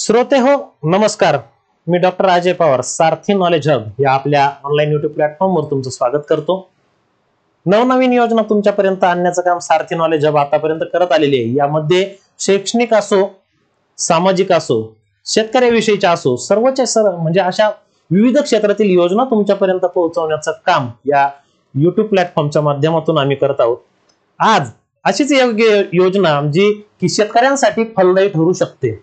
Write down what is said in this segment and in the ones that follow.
श्रोते हो नमस्कार. मी डॉक्टर अजय पवार सारथी नॉलेज हब या आपल्या ऑनलाईन युट्यूब प्लॅटफॉर्मवर तुमचं स्वागत करतो. नवनवीन योजना तुमच्यापर्यंत आणण्याचं काम सारथी नॉलेज हब आतापर्यंत करत आलेली आहे. यामध्ये शैक्षणिक असो, सामाजिक असो, शेतकऱ्याविषयीच्या असो, सर्वच्या सर्व म्हणजे अशा विविध क्षेत्रातील योजना तुमच्यापर्यंत पोहोचवण्याचं काम या युट्यूब प्लॅटफॉर्मच्या माध्यमातून आम्ही करत आहोत. आज अशीच योजना जी की शेतकऱ्यांसाठी फलदायी ठरू शकते.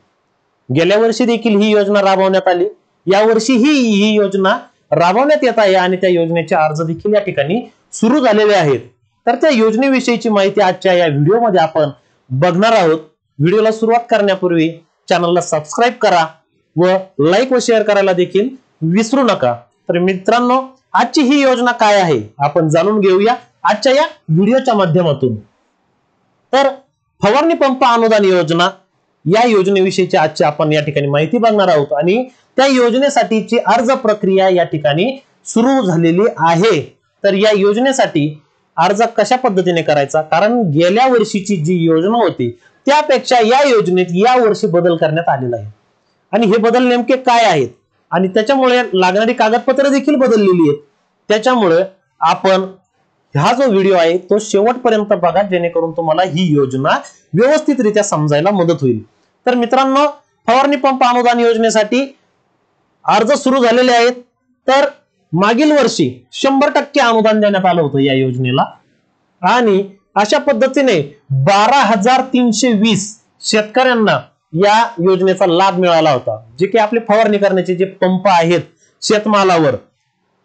गेल्या वर्षी देखील ही योजना राबवण्यात आली. या वर्षी ही योजना राबवण्यात येत आहे आणि त्या योजनेचे अर्ज देखील या ठिकाणी सुरू झालेले आहेत. तर त्या योजनेविषयीची माहिती आजच्या या व्हिडिओमध्ये आपण बघणार आहोत. व्हिडिओला सुरुवात करण्यापूर्वी चॅनलला सबस्क्राईब करा व लाईक व शेअर करायला देखील विसरू नका. तर मित्रांनो, आजची ही योजना काय आहे आपण जाणून घेऊया आजच्या या व्हिडिओच्या माध्यमातून. तर फवारणी पंप अनुदान योजना या योजनेविषयीची आजची आपण या ठिकाणी माहिती बघणार आहोत आणि त्या योजनेसाठीची अर्ज प्रक्रिया या ठिकाणी सुरू झालेली आहे. तर या योजनेसाठी अर्ज कशा पद्धतीने करायचा, कारण गेल्या वर्षीची जी योजना होती त्यापेक्षा या योजनेत या वर्षी बदल करण्यात आलेला आहे. आणि हे बदल नेमके काय आहेत आणि त्याच्यामुळे लागणारी कागदपत्र देखील बदललेली आहेत. त्याच्यामुळे आपण हा जो व्हिडिओ आहे तो शेवटपर्यंत बघा, जेणेकरून तुम्हाला ही योजना व्यवस्थितरित्या समजायला मदत होईल. तर मित्रांनो, फवारणी पंप अनुदान योजनेसाठी अर्ज सुरू झालेले आहेत. तर मागील वर्षी 100% अनुदान देण्यात आलं होतं या योजनेला आणि अशा पद्धतीने 12,320 शेतकऱ्यांना या योजनेचा लाभ मिळाला होता. जे की आपले फवारणी करण्याचे जे पंप आहेत शेतमालावर,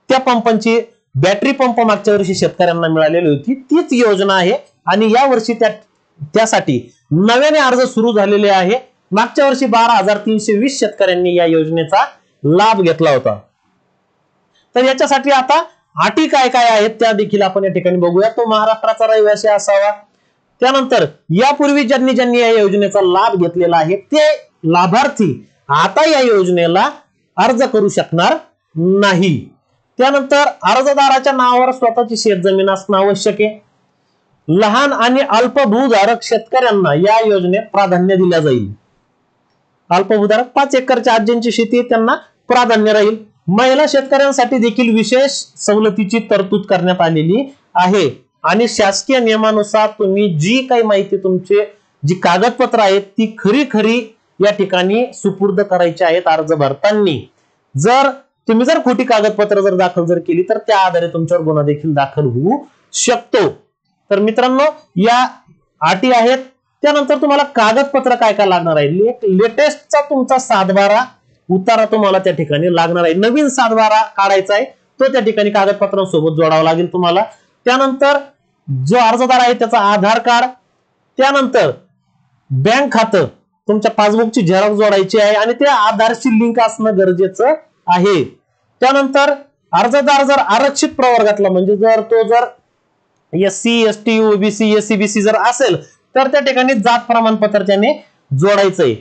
त्या पंपांची बॅटरी पंप मागच्या वर्षी शेतकऱ्यांना मिळालेली होती. तीच योजना आहे आणि या वर्षी त्यासाठी नव्याने अर्ज सुरू झालेले आहे. मागच्या वर्षी 12,320 शेतकऱ्यांनी या योजनेचा लाभ घेतला होता. तर याच्यासाठी आता अटी काय काय आहेत त्या देखील आपण या ठिकाणी बघूया. तो महाराष्ट्राचा रहिवासी असावा. त्यानंतर यापूर्वी ज्यांनी या योजनेचा लाभ घेतलेला आहे ते लाभार्थी आता या योजनेला अर्ज करू शकणार नाही. त्यानंतर अर्जदाराच्या नावावर स्वतःची शेतजमीन असणं आवश्यक आहे. लहान आणि अल्पभूधारक शेतकऱ्यांना या योजनेत प्राधान्य दिले जाईल. अल्पभूधारक 5 एकरच्या आत ज्यांची शेती आहे त्यांना प्राधान्य राहील. महिला शेतकऱ्यांसाठी देखील विशेष सवलतीची तरतूद करण्यात आलेली आहे आणि शासकीय नियमानुसार तुम्ही जी काही माहिती तुमचे जी कागदपत्र आहेत ती खरी या ठिकाणी सुपूर्द करायची आहेत अर्ज भरताना. जर तुम्ही खोटी कागदपत्र दाखल केली तर त्या आधारे तुमच्यावर गुन्हा देखील दाखल होऊ शकतो. तर मित्रांनो, या अटी आहेत. त्यानंतर तुम्हाला कागदपत्र काय काय लागणार आहे. लेटेस्टचा तुमचा 7/12 उतारा तुम्हाला त्या ठिकाणी लागणार आहे. नवीन 7/12 काढायचा आहे तो त्या ठिकाणी कागदपत्रांसोबत जोडावा लागेल तुम्हाला. त्यानंतर जो अर्जदार आहे त्याचा आधार कार्ड, त्यानंतर बँक खातं, तुमच्या पासबुकची झेरॉक्स जोडायची आहे आणि ते आधारशी लिंक असणं गरजेचं आहे. त्यानंतर अर्जदार जर आरक्षित प्रवर्गातला म्हणजे जर SC ST OBC SC BC जर असेल तर त्या ठिकाणी जात प्रमाणपत्र त्याने जोडायचंय.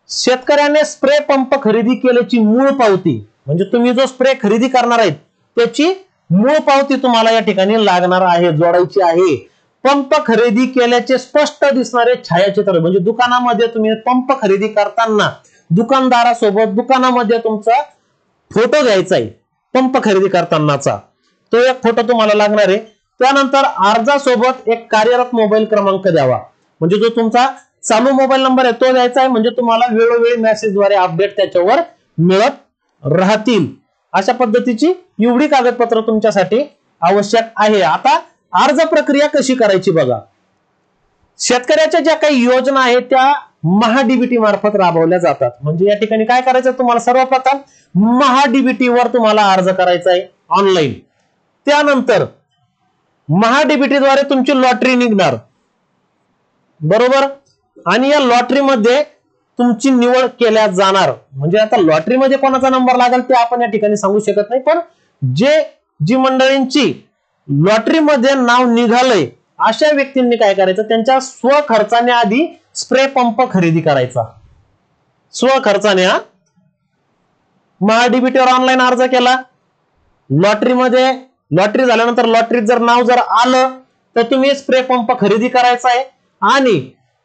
शेतकऱ्याने स्प्रे पंप खरेदी केल्याची मूळ पावती म्हणजे तुम्ही जो स्प्रे खरेदी करणार आहेत त्याची मूळ पावती तुम्हाला या ठिकाणी लागणार आहे, जोडायची आहे. पंप खरेदी केल्याचे स्पष्ट दिसणारे छायाचित्र म्हणजे दुकानामध्ये तुम्ही पंप खरेदी करताना दुकानदारासोबत दुकानामध्ये तुमचा फोटो घ्यायचा आहे पंप खरेदी करतानाचा, तो एक फोटो तुम्हाला लागणार आहे. त्यानंतर अर्जासोबत एक कार्यरत मोबाईल क्रमांक द्यावा म्हणजे जो तुमचा चालू मोबाईल नंबर आहे तो द्यायचा आहे, म्हणजे तुम्हाला वेळोवेळी मेसेजद्वारे अपडेट त्याच्यावर मिळत राहतील. अशा पद्धतीची एवढी कागदपत्र तुमच्यासाठी आवश्यक आहे. आता अर्ज प्रक्रिया कशी करायची बघा. शेतकऱ्याच्या ज्या काही योजना आहेत त्या महाडीबीटी मार्फत राबवल्या जातात. म्हणजे या ठिकाणी काय करायचं तुम्हाला, सर्वप्रथम महाडीबीटी वर तुम्हाला अर्ज करायचा आहे ऑनलाईन. त्यानंतर महाडीबीटीद्वारे तुमची लॉटरी निघणार, बरोबर, आणि या लॉटरीमध्ये तुमची निवड केल्या जाणार. म्हणजे आता लॉटरीमध्ये कोणाचा नंबर लागेल ते आपण या ठिकाणी सांगू शकत नाही, पण जी मंडळींची लॉटरीमध्ये नाव निघालंय अशा व्यक्तींनी काय करायचं, त्यांच्या स्वखर्चाने आधी स्प्रे पंप खरेदी करायचा. स्वखर्चाने महाडीबीटीवर ऑनलाईन अर्ज केला. लॉटरी झाल्यानंतर लॉटरीत जर नाव आलं तर तुम्ही स्प्रे पंप खरेदी करायचा आहे आणि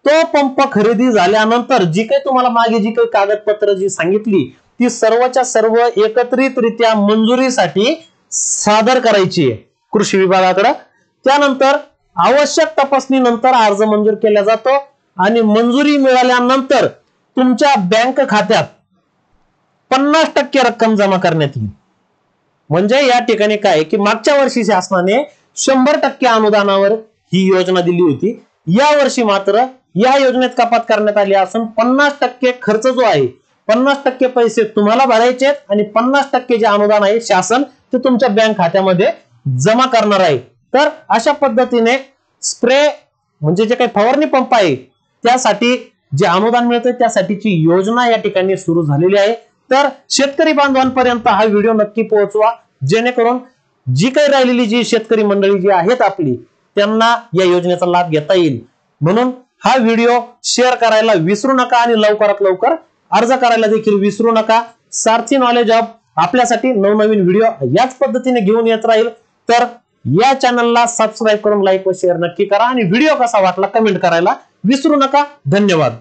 तो पंप खरेदी झाल्यानंतर जी काही तुम्हाला मागे जी काही कागदपत्र जी सांगितली ती सर्वच्या सर्व एकत्रितरित्या मंजुरीसाठी सादर करायची आहे कृषी विभागाकडे. त्यानंतर आवश्यक तपासणीनंतर अर्ज मंजूर केला जातो आणि मंजुरी मिळाल्यानंतर तुमच्या बँक खात्यात 50% रक्कम जमा करण्यात येईल. म्हणजे या ठिकाणी काय की मागच्या वर्षी शासनाने 100% अनुदानावर ही योजना दिली होती. या वर्षी मात्र या योजनेत कपात करण्यात आली असून 50% खर्च जो आहे 50% पैसे तुम्हाला भरायचे आणि 50% जे अनुदान आहे शासन ते तुमच्या बँक खात्यामध्ये जमा करणार आहे. तर अशा पद्धतीने स्प्रे म्हणजे जे काही फवारणी पंप आहे त्यासाठी जे अनुदान मिळते त्यासाठीची योजना या ठिकाणी सुरू झालेली आहे. तर शेतकरी बांधवांपर्यंत हा व्हिडिओ नक्की पोहोचवा जेणेकरून जी काही राहिलेली जी शेतकरी मंडळी जी आहेत आपली त्यांना या योजनेचा लाभ घेता येईल. म्हणून हा व्हिडिओ शेअर करायला विसरू नका आणि लवकरात लवकर अर्ज करायला देखील विसरू नका. सारथी नॉलेज हब आपल्यासाठी नवनवीन व्हिडिओ याच पद्धतीने घेऊन येत राहील. तर या चॅनलला सबस्क्राईब करून लाईक व शेअर नक्की करा आणि व्हिडिओ कसा वाटला कमेंट करायला विसरू नका. धन्यवाद.